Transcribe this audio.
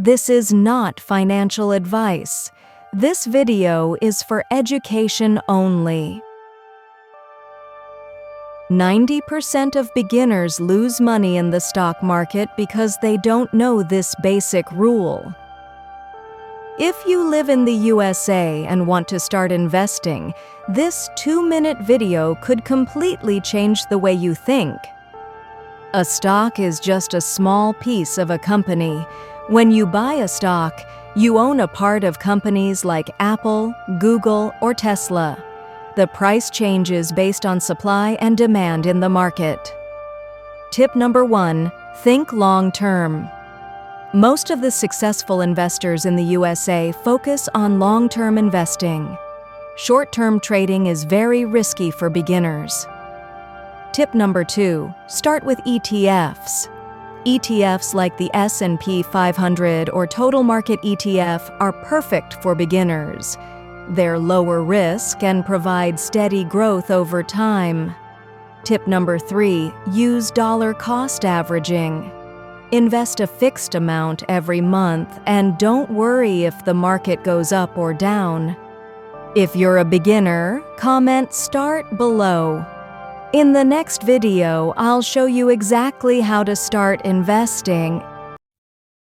This is not financial advice. This video is for education only. 90% of beginners lose money in the stock market because they don't know this basic rule. If you live in the USA and want to start investing, this 2-minute video could completely change the way you think. A stock is just a small piece of a company. When you buy a stock, you own a part of companies like Apple, Google, or Tesla. The price changes based on supply and demand in the market. Tip number 1, think long-term. Most of the successful investors in the USA focus on long-term investing. Short-term trading is very risky for beginners. Tip number 2, start with ETFs. ETFs like the S&P 500 or Total Market ETF are perfect for beginners. They're lower risk and provide steady growth over time. Tip number 3, use dollar cost averaging. Invest a fixed amount every month and don't worry if the market goes up or down. If you're a beginner, comment "Start" below. In the next video, I'll show you exactly how to start investing